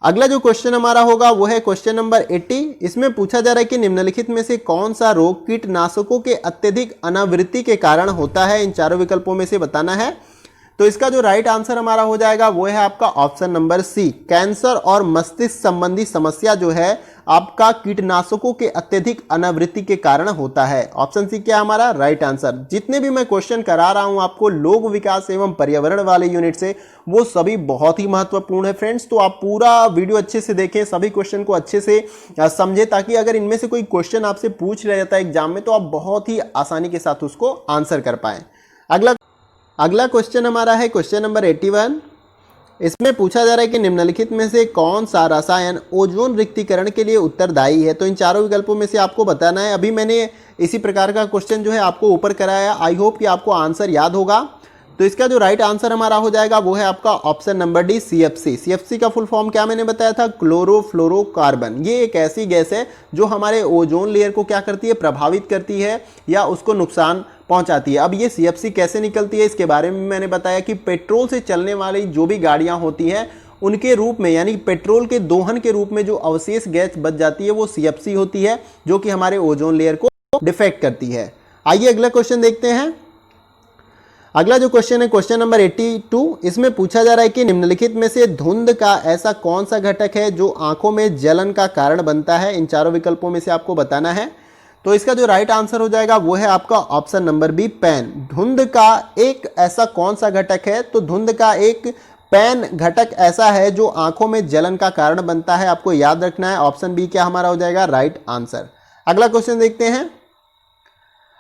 अगला जो क्वेश्चन हमारा होगा वो है क्वेश्चन नंबर 80। इसमें पूछा जा रहा है कि निम्नलिखित में से कौन सा रोग कीटनाशकों के अत्यधिक अनावृत्ति के कारण होता है। इन चारों विकल्पों में से बताना है। तो इसका जो राइट आंसर हमारा हो जाएगा वो है आपका ऑप्शन नंबर सी। कैंसर और मस्तिष्क संबंधी समस्या जो है आपका कीटनाशकों के अत्यधिक अनावृत्ति के कारण होता है। ऑप्शन सी क्या हमारा? Right answer. जितने भी मैं क्वेश्चन करा रहा हूं आपको लोक विकास एवं पर्यावरण वाले यूनिट से, वो सभी बहुत ही महत्वपूर्ण है फ्रेंड्स। तो आप पूरा वीडियो अच्छे से देखें, सभी क्वेश्चन को अच्छे से समझें, ताकि अगर इनमें से कोई क्वेश्चन आपसे पूछ लिया जाता है एग्जाम में तो आप बहुत ही आसानी के साथ उसको आंसर कर पाएं। अगला क्वेश्चन हमारा है क्वेश्चन नंबर 81। इसमें पूछा जा रहा है कि निम्नलिखित में से कौन सा रसायन ओजोन रिक्तीकरण के लिए उत्तरदायी है। तो इन चारों विकल्पों में से आपको बताना है। अभी मैंने इसी प्रकार का क्वेश्चन जो है आपको ऊपर कराया। आई होप कि आपको आंसर याद होगा। तो इसका जो राइट आंसर हमारा हो जाएगा वो है आपका option number D, CFC। CFC का फुल फॉर्म क्या मैंने बताया था? क्लोरोफ्लोरोकार्बन। ये एक ऐसी गैस है जो हमारे ओजोन लेयर को क्या करती है? प्रभावित करती है या उसको नुकसान पहुंचाती है। अब ये CFC कैसे निकलती है इसके बारे में मैंने बताया कि पेट्रोल से चलने वाली जो भी गाड़ियां होती हैं उनके रूप में यानी पेट्रोल के दोहन के रूप में जो अवशेष गैस बच जाती है वो CFC होती है, जो कि हमारे ओजोन लेयर को डिफेक्ट करती है। आइए अगला क्वेश्चन देखते हैं। अगला जो क्वेश्चन है क्वेश्चन नंबर 82, इसमें पूछा जा रहा है कि निम्नलिखित में से धुंध का ऐसा कौन सा घटक है जो आंखों में जलन का कारण बनता है। इन चारों विकल्पों में से आपको बताना है। तो इसका जो राइट आंसर हो जाएगा वो है आपका ऑप्शन नंबर बी, पेन। धुंध का एक ऐसा कौन सा घटक है, तो धुंध का एक पेन घटक ऐसा है जो आंखों में जलन का कारण बनता है। आपको याद रखना है, ऑप्शन बी क्या हमारा हो जाएगा राइट आंसर। अगला क्वेश्चन देखते हैं।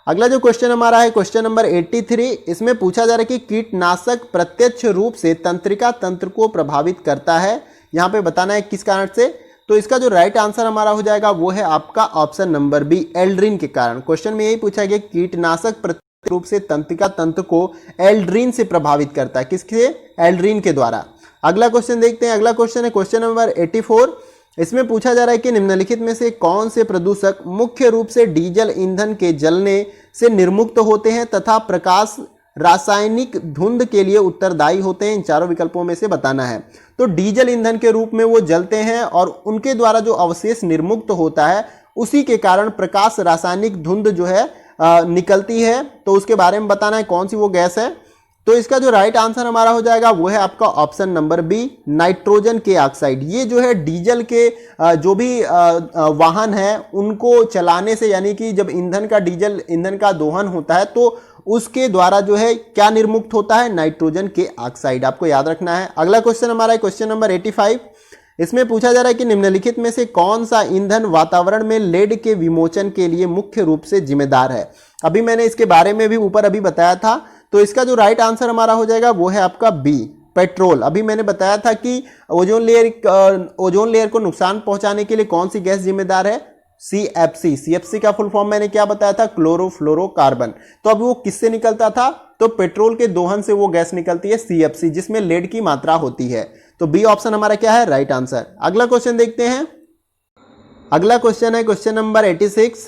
अगला जो क्वेश्चन हमारा है क्वेश्चन नंबर 83, इसमें पूछा जा रहा है कि कीटनाशक प्रत्यक्ष रूप से तंत्रिका तंत्र को प्रभावित करता है। यहाँ पे बताना है किस कारण से। तो इसका जो राइट आंसर हमारा हो जाएगा वो है आपका ऑप्शन नंबर बी, एल्ड्रिन के कारण। क्वेश्चन में यही पूछा गया कीटनाशक प्रत्यक्ष रूप से तंत्रिका तंत्र को एल्ड्रिन से प्रभावित करता है। किसके? एल्ड्रिन के द्वारा। अगला क्वेश्चन देखते हैं। अगला क्वेश्चन है क्वेश्चन नंबर 84, इसमें पूछा जा रहा है कि निम्नलिखित में से कौन से प्रदूषक मुख्य रूप से डीजल ईंधन के जलने से निर्मुक्त होते हैं तथा प्रकाश रासायनिक धुंध के लिए उत्तरदायी होते हैं। इन चारों विकल्पों में से बताना है। तो डीजल ईंधन के रूप में वो जलते हैं और उनके द्वारा जो अवशेष निर्मुक्त होता है उसी के कारण प्रकाश रासायनिक धुंध जो है निकलती है। तो उसके बारे में बताना है कौन सी वो गैस है। तो इसका जो राइट आंसर हमारा हो जाएगा वो है आपका ऑप्शन नंबर बी, नाइट्रोजन के ऑक्साइड। ये जो है डीजल के जो भी वाहन है उनको चलाने से, यानी कि जब डीजल ईंधन का दोहन होता है तो उसके द्वारा जो है क्या निर्मुक्त होता है, नाइट्रोजन के ऑक्साइड। आपको याद रखना है। अगला क्वेश्चन हमारा है क्वेश्चन नंबर 85, इसमें पूछा जा रहा है कि निम्नलिखित में से कौन सा ईंधन वातावरण में लेड के विमोचन के लिए मुख्य रूप से जिम्मेदार है। अभी मैंने इसके बारे में भी ऊपर अभी बताया था। तो इसका जो राइट आंसर हमारा हो जाएगा वो है आपका बी, पेट्रोल। अभी मैंने बताया था कि ओजोन लेयर को नुकसान पहुंचाने के लिए कौन सी गैस जिम्मेदार है, CFC। CFC का फुल फॉर्म मैंने क्या बताया था, क्लोरोफ्लोरोकार्बन। तो अब वो किससे निकलता था, तो पेट्रोल के दोहन से वो गैस निकलती है CFC, जिसमें लेड की मात्रा होती है। तो बी ऑप्शन हमारा क्या है, राइट आंसर। अगला क्वेश्चन देखते हैं। अगला क्वेश्चन है क्वेश्चन नंबर 86,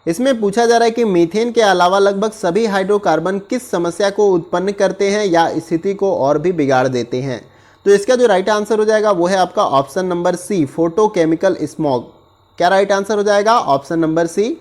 इसमें पूछा जा रहा है कि मीथेन के अलावा लगभग सभी हाइड्रोकार्बन किस समस्या को उत्पन्न करते हैं या स्थिति को और भी बिगाड़ देते हैं। तो इसका जो राइट आंसर हो जाएगा वो है आपका option number C, photochemical smog. क्या राइट आंसर हो जाएगा, ऑप्शन नंबर सी।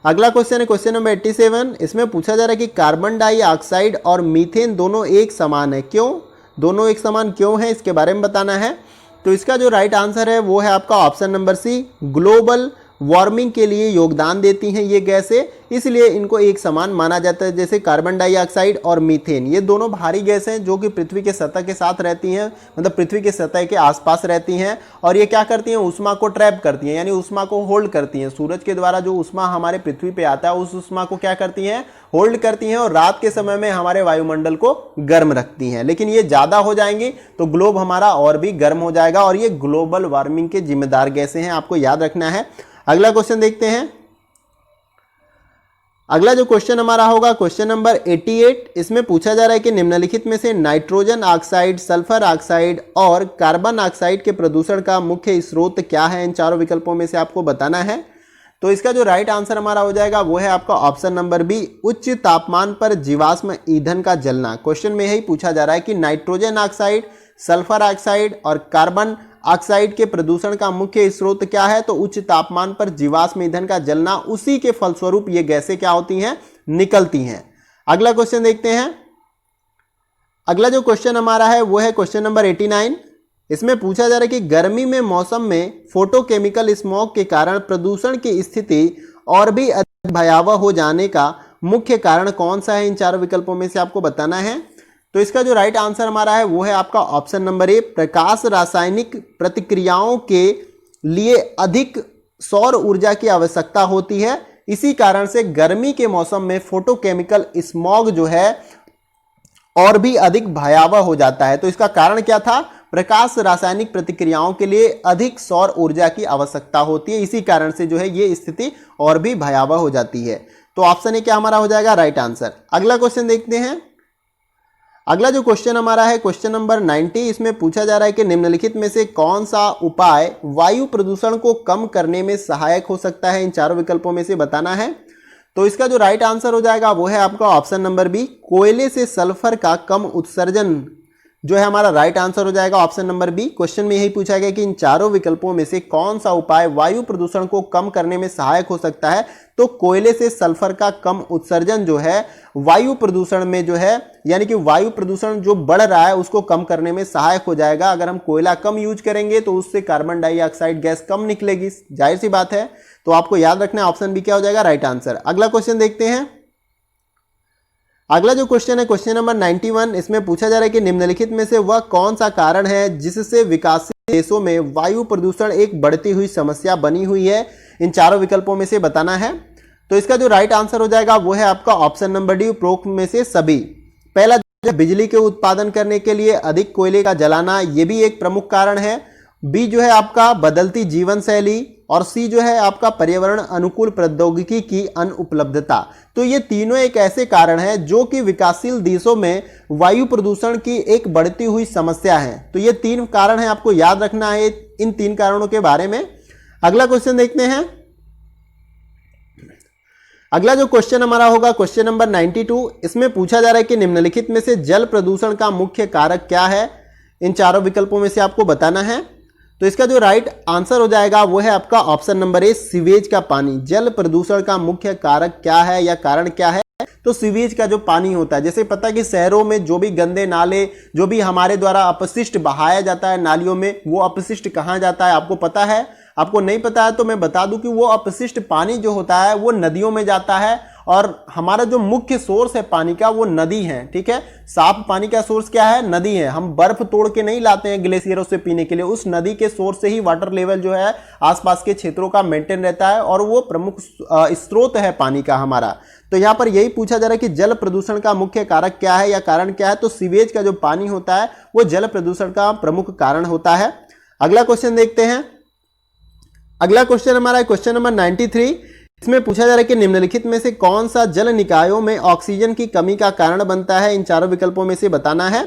अगला क्वेश्चन है क्वेश्चन नंबर 87, इसमें पूछा जा रहा है कि कार्बन डाइऑक्साइड और मीथेन दोनों एक समान है, क्यों, दोनों एक समान क्यों है, इसके बारे में बताना है। तो इसका जो राइट आंसर है वो है आपका option number C, global warming के लिए योगदान देती हैं ये गैसें, इसलिए इनको एक समान माना जाता है। जैसे कार्बन डाइऑक्साइड और मीथेन, ये दोनों भारी गैस हैं जो कि पृथ्वी के सतह के साथ रहती हैं, मतलब पृथ्वी के सतह के आसपास रहती हैं, और ये क्या करती हैं, ऊष्मा को ट्रैप करती हैं, यानी ऊष्मा को होल्ड करती हैं। सूरज के द्वारा जो ऊष्मा हमारे पृथ्वी पे आता है उस ऊष्मा को क्या करती हैं, होल्ड करती हैं, और रात के समय में हमारे वायुमंडल को गर्म रखती हैं। लेकिन ये ज़्यादा हो जाएंगी तो ग्लोब हमारा और भी गर्म हो जाएगा, और ये ग्लोबल वार्मिंग के जिम्मेदार गैसें हैं, आपको याद रखना है। अगला क्वेश्चन देखते हैं। अगला जो क्वेश्चन हमारा होगा क्वेश्चन नंबर 88, इसमें पूछा जा रहा है कि निम्नलिखित में से नाइट्रोजन ऑक्साइड, सल्फर ऑक्साइड और कार्बन ऑक्साइड के प्रदूषण का मुख्य स्रोत क्या है। इन चारों विकल्पों में से आपको बताना है। तो इसका जो राइट आंसर हमारा हो जाएगा वो है आपका ऑप्शन नंबर बी, उच्च तापमान पर जीवाश्म ईंधन का जलना। क्वेश्चन में यही पूछा जा रहा है कि नाइट्रोजन ऑक्साइड, सल्फर ऑक्साइड और कार्बन ऑक्साइड के प्रदूषण का मुख्य स्रोत क्या है। तो उच्च तापमान पर जीवाश्म ईंधन का जलना, उसी के फलस्वरूप ये गैसें क्या होती हैं, निकलती हैं। अगला क्वेश्चन देखते हैं। अगला जो क्वेश्चन हमारा है वो है क्वेश्चन नंबर 89, इसमें पूछा जा रहा है कि गर्मी में मौसम में फोटोकेमिकल स्मॉग के कारण प्रदूषण की स्थिति और भी अधिक भयावह हो जाने का मुख्य कारण कौन सा है। इन चारों विकल्पों में से आपको बताना है। तो इसका जो राइट आंसर हमारा है वो है आपका ऑप्शन नंबर ए, प्रकाश रासायनिक प्रतिक्रियाओं के लिए अधिक सौर ऊर्जा की आवश्यकता होती है। इसी कारण से गर्मी के मौसम में फोटोकेमिकल स्मॉग जो है और भी अधिक भयावह हो जाता है। तो इसका कारण क्या था, प्रकाश रासायनिक प्रतिक्रियाओं के लिए अधिक सौर ऊर्जा की आवश्यकता होती है, इसी कारण से जो है ये स्थिति और भी भयावह हो जाती है। तो ऑप्शन ए क्या हमारा हो जाएगा, राइट आंसर। अगला क्वेश्चन देखते हैं। अगला जो क्वेश्चन हमारा है क्वेश्चन नंबर 90, इसमें पूछा जा रहा है कि निम्नलिखित में से कौन सा उपाय वायु प्रदूषण को कम करने में सहायक हो सकता है। इन चारों विकल्पों में से बताना है। तो इसका जो राइट आंसर हो जाएगा वो है आपका ऑप्शन नंबर बी, कोयले से सल्फर का कम उत्सर्जन जो है हमारा राइट आंसर हो जाएगा ऑप्शन नंबर बी। क्वेश्चन में यही पूछा गया कि इन चारों विकल्पों में से कौन सा उपाय वायु प्रदूषण को कम करने में सहायक हो सकता है। तो कोयले से सल्फर का कम उत्सर्जन जो है वायु प्रदूषण में जो है, यानी कि वायु प्रदूषण जो बढ़ रहा है उसको कम करने में सहायक हो जाएगा। अगर हम कोयला कम यूज करेंगे तो उससे कार्बन डाइऑक्साइड गैस कम निकलेगी, जाहिर सी बात है। तो आपको याद रखना है ऑप्शन बी क्या हो जाएगा राइट आंसर। अगला क्वेश्चन देखते हैं। अगला जो क्वेश्चन है क्वेश्चन नंबर 91, इसमें पूछा जा रहा है कि निम्नलिखित में से वह कौन सा कारण है जिससे विकासशील देशों में वायु प्रदूषण एक बढ़ती हुई समस्या बनी हुई है। इन चारों विकल्पों में से बताना है। तो इसका जो राइट आंसर हो जाएगा वो है आपका ऑप्शन नंबर डी, उपरोक्त में से सभी। पहला बिजली के उत्पादन करने के लिए अधिक कोयले का जलाना, यह भी एक प्रमुख कारण है। बी जो है आपका बदलती जीवन शैली, और सी जो है आपका पर्यावरण अनुकूल प्रौद्योगिकी की अनुपलब्धता। तो ये तीनों एक ऐसे कारण हैं जो कि विकासशील देशों में वायु प्रदूषण की एक बढ़ती हुई समस्या है। तो ये तीन कारण हैं, आपको याद रखना है इन तीन कारणों के बारे में। अगला क्वेश्चन देखते हैं। अगला जो क्वेश्चन हमारा होगा क्वेश्चन नंबर 92, इसमें पूछा जा रहा है कि निम्नलिखित में से जल प्रदूषण का मुख्य कारक क्या है। इन चारों विकल्पों में से आपको बताना है। तो इसका जो राइट आंसर हो जाएगा वो है आपका ऑप्शन नंबर ए, सीवेज का पानी। जल प्रदूषण का मुख्य कारक क्या है या कारण क्या है। तो सीवेज का जो पानी होता है, जैसे पता है कि शहरों में जो भी गंदे नाले, जो भी हमारे द्वारा अपशिष्ट बहाया जाता है नालियों में, वो अपशिष्ट कहाँ जाता है आपको पता है। आपको नहीं पता है तो मैं बता दूं कि वो अपशिष्ट पानी जो होता है वो नदियों में जाता है, और हमारा जो मुख्य सोर्स है पानी का वो नदी है। ठीक है, साफ पानी का सोर्स क्या है, नदी है। हम बर्फ तोड़ के नहीं लाते हैं ग्लेशियरों से पीने के लिए, उस नदी के सोर्स से ही वाटर लेवल जो है आसपास के क्षेत्रों का मेंटेन रहता है, और वो प्रमुख स्रोत है पानी का हमारा। तो यहाँ पर यही पूछा जा रहा है कि जल प्रदूषण का मुख्य कारक क्या है या कारण क्या है। तो सीवेज का जो पानी होता है वो जल प्रदूषण का प्रमुख कारण होता है। अगला क्वेश्चन देखते हैं। अगला क्वेश्चन हमारा क्वेश्चन नंबर 93, इसमें पूछा जा रहा है कि निम्नलिखित में से कौन सा जल निकायों में ऑक्सीजन की कमी का कारण बनता है। इन चारों विकल्पों में से बताना है।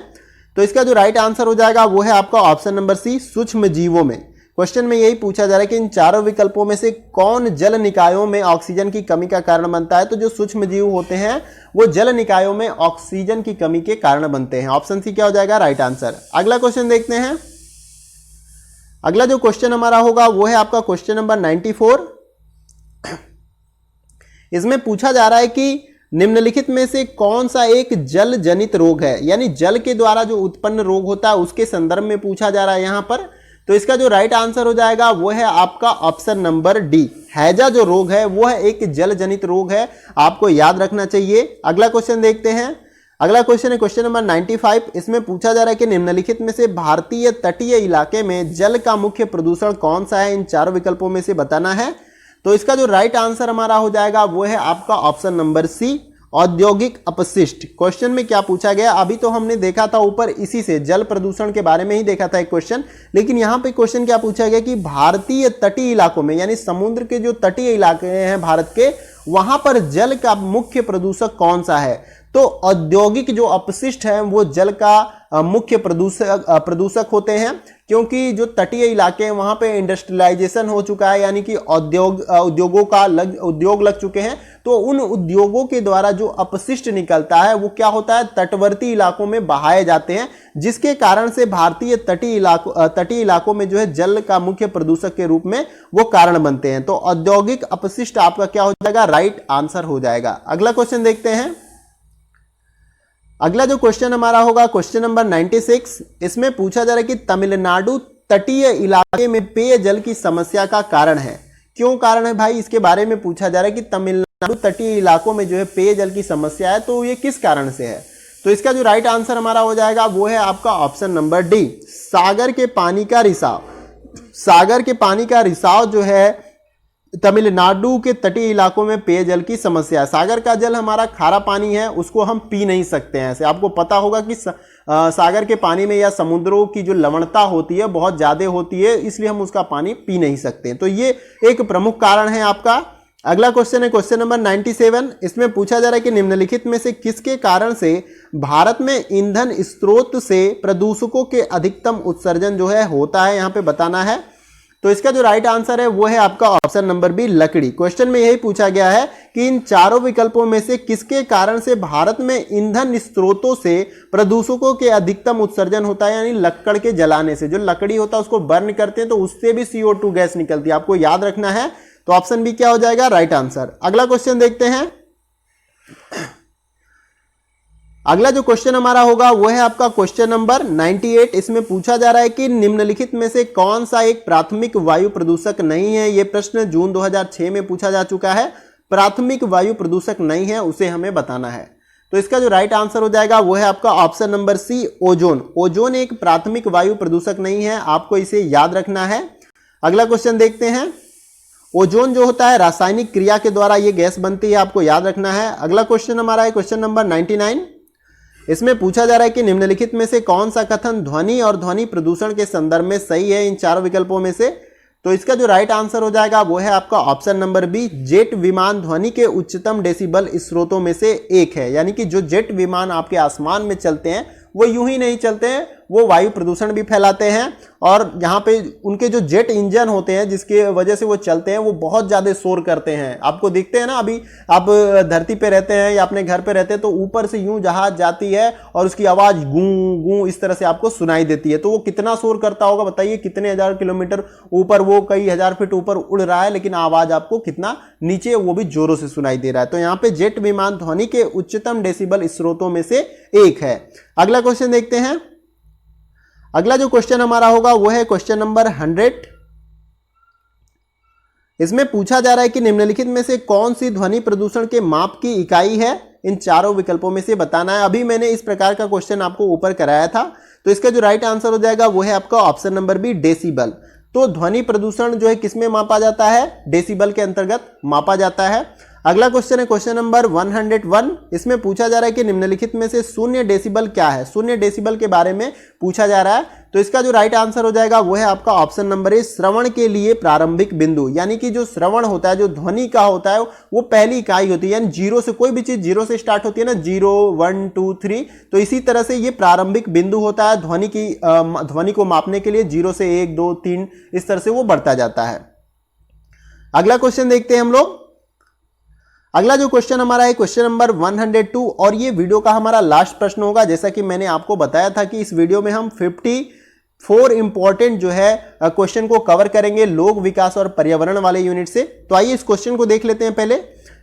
तो इसका जो राइट आंसर हो जाएगा वो है आपका ऑप्शन नंबर सी, सूक्ष्म जीवों में। क्वेश्चन में यही पूछा जा रहा है कि इन चारों विकल्पों में से कौन जल निकायों में ऑक्सीजन की कमी का कारण बनता है। तो जो सूक्ष्म जीव होते हैं वो जल निकायों में ऑक्सीजन की कमी के कारण बनते हैं। ऑप्शन सी क्या हो जाएगा राइट आंसर। अगला क्वेश्चन देखते हैं। अगला जो क्वेश्चन हमारा होगा वो है आपका क्वेश्चन नंबर 94। इसमें पूछा जा रहा है कि निम्नलिखित में से कौन सा एक जल जनित रोग है, यानी जल के द्वारा जो उत्पन्न रोग होता है उसके संदर्भ में पूछा जा रहा है यहां पर। तो इसका जो राइट आंसर हो जाएगा वो है आपका ऑप्शन नंबर डी, हैजा जो रोग है वो है एक जल जनित रोग है, आपको याद रखना चाहिए। अगला क्वेश्चन देखते हैं। अगला क्वेश्चन है क्वेश्चन नंबर 95। इसमें पूछा जा रहा है कि निम्नलिखित में से भारतीय तटीय इलाके में जल का मुख्य प्रदूषण कौन सा है। इन चारों विकल्पों में से बताना है। तो इसका जो राइट आंसर हमारा हो जाएगा वो है आपका ऑप्शन नंबर सी, औद्योगिक अपशिष्ट। क्वेश्चन में क्या पूछा गया, अभी तो हमने देखा था ऊपर इसी से जल प्रदूषण के बारे में ही देखा था एक क्वेश्चन, लेकिन यहाँ पे क्वेश्चन क्या पूछा गया कि भारतीय तटीय इलाकों में, यानी समुद्र के जो तटीय इलाके हैं भारत के, वहां पर जल का मुख्य प्रदूषक कौन सा है। तो औद्योगिक जो अपशिष्ट है वो जल का मुख्य प्रदूषक होते हैं, क्योंकि जो तटीय इलाके हैं वहां पे इंडस्ट्रियलाइजेशन हो चुका है, यानी कि उद्योग लग चुके हैं। तो उन उद्योगों के द्वारा जो अपशिष्ट निकलता है वो क्या होता है, तटवर्ती इलाकों में बहाए जाते हैं, जिसके कारण से भारतीय तटीय इलाकों में जो है जल का मुख्य प्रदूषक के रूप में वो कारण बनते हैं। तो औद्योगिक अपशिष्ट आपका क्या हो जाएगा, राइट आंसर हो जाएगा। अगला क्वेश्चन देखते हैं। अगला जो क्वेश्चन हमारा होगा क्वेश्चन नंबर 96। इसमें पूछा जा रहा है कि तमिलनाडु तटीय इलाके में पेयजल की समस्या का कारण है। क्यों कारण है भाई, इसके बारे में पूछा जा रहा है कि तमिलनाडु तटीय इलाकों में जो है पेयजल की समस्या है, तो ये किस कारण से है। तो इसका जो राइट आंसर हमारा हो जाएगा वो है आपका ऑप्शन नंबर डी, सागर के पानी का रिसाव। सागर के पानी का रिसाव जो है तमिलनाडु के तटीय इलाकों में पेयजल की समस्या है। सागर का जल हमारा खारा पानी है, उसको हम पी नहीं सकते हैं। ऐसे आपको पता होगा कि सागर के पानी में या समुद्रों की जो लवणता होती है बहुत ज्यादा होती है, इसलिए हम उसका पानी पी नहीं सकते। तो ये एक प्रमुख कारण है आपका। अगला क्वेश्चन है क्वेश्चन नंबर 97। इसमें पूछा जा रहा है कि निम्नलिखित में से किसके कारण से भारत में ईंधन स्रोत से प्रदूषकों के अधिकतम उत्सर्जन जो है होता है, यहाँ पे बताना है। तो इसका जो राइट आंसर है वो है आपका ऑप्शन नंबर बी, लकड़ी। क्वेश्चन में यही पूछा गया है कि इन चारों विकल्पों में से किसके कारण से भारत में ईंधन स्रोतों से प्रदूषकों के अधिकतम उत्सर्जन होता है, यानी लकड़ के जलाने से। जो लकड़ी होता है उसको बर्न करते हैं तो उससे भी CO2 गैस निकलती है, आपको याद रखना है। तो ऑप्शन बी क्या हो जाएगा, राइट आंसर। अगला क्वेश्चन देखते हैं। अगला जो क्वेश्चन हमारा होगा वो है आपका क्वेश्चन नंबर 98। इसमें पूछा जा रहा है कि निम्नलिखित में से कौन सा एक प्राथमिक वायु प्रदूषक नहीं है। यह प्रश्न जून 2006 में पूछा जा चुका है। प्राथमिक वायु प्रदूषक नहीं है, उसे हमें बताना है। तो इसका जो राइट आंसर हो जाएगा वो है आपका option number C, ozone. Ozone एक प्राथमिक वायु प्रदूषक नहीं है, आपको इसे याद रखना है। अगला क्वेश्चन देखते हैं। ओजोन जो होता है रासायनिक क्रिया के द्वारा ये गैस बनती है, आपको याद रखना है। अगला क्वेश्चन हमारा है क्वेश्चन नंबर 99। इसमें पूछा जा रहा है कि निम्नलिखित में से कौन सा कथन ध्वनि और ध्वनि प्रदूषण के संदर्भ में सही है इन चारों विकल्पों में से। तो इसका जो राइट आंसर हो जाएगा वो है आपका ऑप्शन नंबर बी, जेट विमान ध्वनि के उच्चतम डेसिबल स्रोतों में से एक है। यानी कि जो जेट विमान आपके आसमान में चलते हैं वो यूं ही नहीं चलते हैं, वो वायु प्रदूषण भी फैलाते हैं। और यहाँ पे उनके जो जेट इंजन होते हैं जिसके वजह से वो चलते हैं वो बहुत ज़्यादा शोर करते हैं। आपको दिखते हैं ना, अभी आप धरती पे रहते हैं या अपने घर पे रहते हैं तो ऊपर से यूं जहाज जाती है और उसकी आवाज़ गूं गूं इस तरह से आपको सुनाई देती है। तो वो कितना शोर करता होगा बताइए, कितने हजार किलोमीटर ऊपर, वो कई हजार फीट ऊपर उड़ रहा है लेकिन आवाज़ आपको कितना नीचे, वो भी जोरों से सुनाई दे रहा है। तो यहाँ पे जेट विमान ध्वनि के उच्चतम डेसिबल स्रोतों में से एक है। अगला क्वेश्चन देखते हैं। अगला जो क्वेश्चन हमारा होगा वो है क्वेश्चन नंबर 100। इसमें पूछा जा रहा है कि निम्नलिखित में से कौन सी ध्वनि प्रदूषण के माप की इकाई है, इन चारों विकल्पों में से बताना है। अभी मैंने इस प्रकार का क्वेश्चन आपको ऊपर कराया था। तो इसका जो राइट आंसर हो जाएगा वो है आपका ऑप्शन नंबर बी, डेसिबल। तो ध्वनि प्रदूषण जो है किसमें मापा जाता है, डेसिबल के अंतर्गत मापा जाता है। अगला क्वेश्चन है क्वेश्चन नंबर 101। इसमें पूछा जा रहा है कि निम्नलिखित में से शून्य डेसिबल क्या है। शून्य डेसिबल के बारे में पूछा जा रहा है। तो इसका जो राइट आंसर हो जाएगा वो है आपका ऑप्शन नंबर ए, श्रवण के लिए प्रारंभिक बिंदु। यानी कि जो श्रवण होता है, जो ध्वनि का होता है, वो पहली इकाई होती है। यानी जीरो से, कोई भी चीज जीरो से स्टार्ट होती है ना, 0 1 2 3। तो इसी तरह से ये प्रारंभिक बिंदु होता है ध्वनि को मापने के लिए। 0 से 1 2 3 इस तरह से वो बढ़ता जाता है। अगला क्वेश्चन देखते हैं हम लोग। अगला जो क्वेश्चन हमारा है क्वेश्चन नंबर 102 और ये वीडियो का हमारा लास्ट प्रश्न होगा। जैसा कि मैंने आपको बताया था कि इस वीडियो में हम 54 इंपॉर्टेंट जो है क्वेश्चन को कवर करेंगे लोक विकास और पर्यावरण वाले यूनिट से। तो आइए इस क्वेश्चन को देख लेते हैं। पहले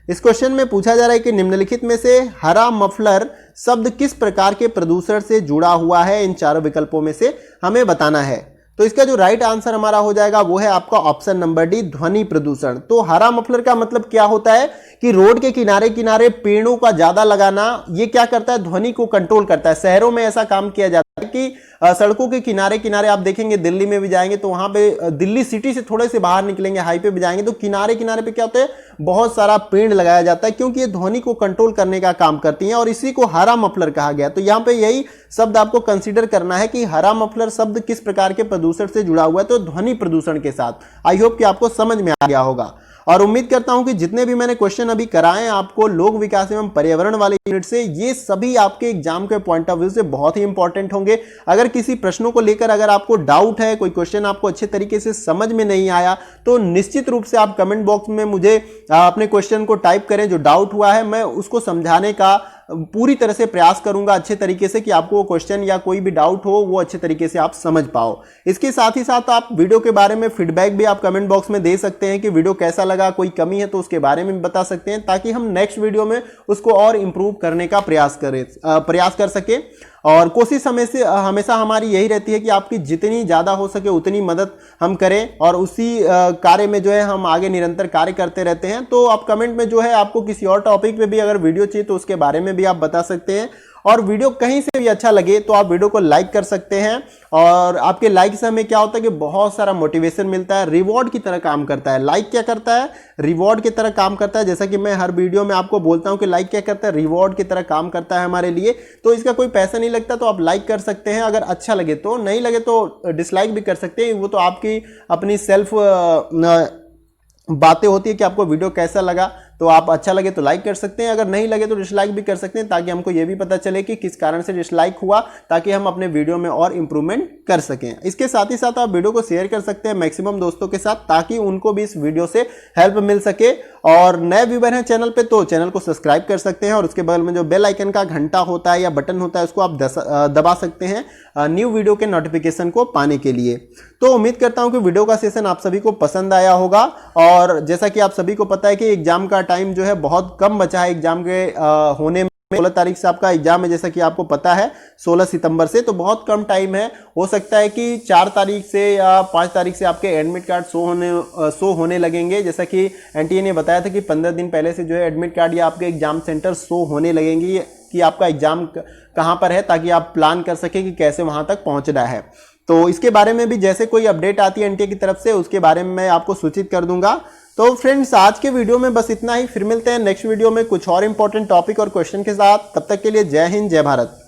इस क्वेश्चन में पूछा जा रहा है कि निम्नलिखित में से हरा मफलर शब्द किस प्रकार के प्रदूषण से जुड़ा हुआ है, इन चारों विकल्पों में से हमें बताना है। तो इसका जो राइट आंसर हमारा हो जाएगा वो है आपका ऑप्शन नंबर डी, ध्वनि प्रदूषण। तो हरा मफलर का मतलब क्या होता है कि रोड के किनारे किनारे पेड़ों का ज्यादा लगाना, ये क्या करता है, ध्वनि को कंट्रोल करता है। शहरों में ऐसा काम किया जाता है कि सड़कों के किनारे किनारे आप देखेंगे, दिल्ली में भी जाएंगे तो वहां पे, दिल्ली सिटी से थोड़े से बाहर निकलेंगे, हाईवे पे जाएंगे तो किनारे किनारे पे क्या होता है, बहुत सारा पेड़ लगाया जाता है, क्योंकि ये ध्वनि को कंट्रोल करने का काम करती हैं और इसी को हरा मफलर कहा गया। तो यहाँ पे यही शब्द आपको कंसीडर करना है कि हरा मफलर शब्द किस प्रकार के प्रदूषण से जुड़ा हुआ है, तो ध्वनि प्रदूषण के साथ। आई होप कि आपको समझ में आ गया होगा और उम्मीद करता हूं कि जितने भी मैंने क्वेश्चन अभी कराए आपको लोक विकास एवं पर्यावरण वाले यूनिट से, ये सभी आपके एग्जाम के पॉइंट ऑफ व्यू से बहुत ही इंपॉर्टेंट होंगे। अगर किसी प्रश्नों को लेकर अगर आपको डाउट है, कोई क्वेश्चन आपको अच्छे तरीके से समझ में नहीं आया, तो निश्चित रूप से आप कमेंट बॉक्स में मुझे अपने क्वेश्चन को टाइप करें, जो डाउट हुआ है मैं उसको समझाने का पूरी तरह से प्रयास करूंगा अच्छे तरीके से, कि आपको क्वेश्चन या कोई भी डाउट हो वो अच्छे तरीके से आप समझ पाओ। इसके साथ ही साथ आप वीडियो के बारे में फीडबैक भी आप कमेंट बॉक्स में दे सकते हैं कि वीडियो कैसा लगा, कोई कमी है तो उसके बारे में भी बता सकते हैं, ताकि हम नेक्स्ट वीडियो में उसको और इंप्रूव करने का प्रयास कर सके। और कोशिश हमेशा हमारी यही रहती है कि आपकी जितनी ज़्यादा हो सके उतनी मदद हम करें और उसी कार्य में जो है हम आगे निरंतर कार्य करते रहते हैं। तो आप कमेंट में जो है आपको किसी और टॉपिक पे भी अगर वीडियो चाहिए तो उसके बारे में भी आप बता सकते हैं। और वीडियो कहीं से भी अच्छा लगे तो आप वीडियो को लाइक कर सकते हैं और आपके लाइक से हमें क्या होता है कि बहुत सारा मोटिवेशन मिलता है, रिवॉर्ड की तरह काम करता है। लाइक क्या करता है, रिवॉर्ड की तरह काम करता है। जैसा कि मैं हर वीडियो में आपको बोलता हूं कि लाइक क्या करता है, रिवॉर्ड की तरह काम करता है हमारे लिए। तो इसका कोई पैसा नहीं लगता, तो आप लाइक कर सकते हैं अगर अच्छा लगे तो, नहीं लगे तो डिसलाइक भी कर सकते हैं। वो तो आपकी अपनी सेल्फ बातें होती है कि आपको वीडियो कैसा लगा। तो आप अच्छा लगे तो लाइक कर सकते हैं, अगर नहीं लगे तो डिसलाइक भी कर सकते हैं, ताकि हमको ये भी पता चले कि किस कारण से डिसलाइक हुआ, ताकि हम अपने वीडियो में और इंप्रूवमेंट कर सकें। इसके साथ ही साथ आप वीडियो को शेयर कर सकते हैं मैक्सिमम दोस्तों के साथ, ताकि उनको भी इस वीडियो से हेल्प मिल सके। और नए व्यूअर हैं चैनल पे तो चैनल को सब्सक्राइब कर सकते हैं, और उसके बगल में जो बेल आइकन का घंटा होता है या बटन होता है उसको आप दबा सकते हैं न्यू वीडियो के नोटिफिकेशन को पाने के लिए। तो उम्मीद करता हूं कि वीडियो का सेशन आप सभी को पसंद आया होगा। और जैसा कि आप सभी को पता है कि एग्जाम का टाइम जो है बहुत कम बचा है एग्जाम के होने में। 16 तारीख से आपका एग्जाम है, जैसा कि आपको पता है 16 सितंबर से, तो बहुत कम टाइम है। हो सकता है कि 4 तारीख से या 5 तारीख से आपके एडमिट कार्ड शो होने लगेंगे। जैसा कि एनटीए ने बताया था कि 15 दिन पहले से जो है एडमिट कार्ड या आपके एग्जाम सेंटर शो होने लगेंगे कि आपका एग्जाम कहाँ पर है, ताकि आप प्लान कर सकें कि कैसे वहाँ तक पहुँचना है। तो इसके बारे में भी जैसे कोई अपडेट आती है एनटीए की तरफ से, उसके बारे में मैं आपको सूचित कर दूंगा। तो फ्रेंड्स, आज के वीडियो में बस इतना ही। फिर मिलते हैं नेक्स्ट वीडियो में कुछ और इंपॉर्टेंट टॉपिक और क्वेश्चन के साथ। तब तक के लिए जय हिंद, जय भारत।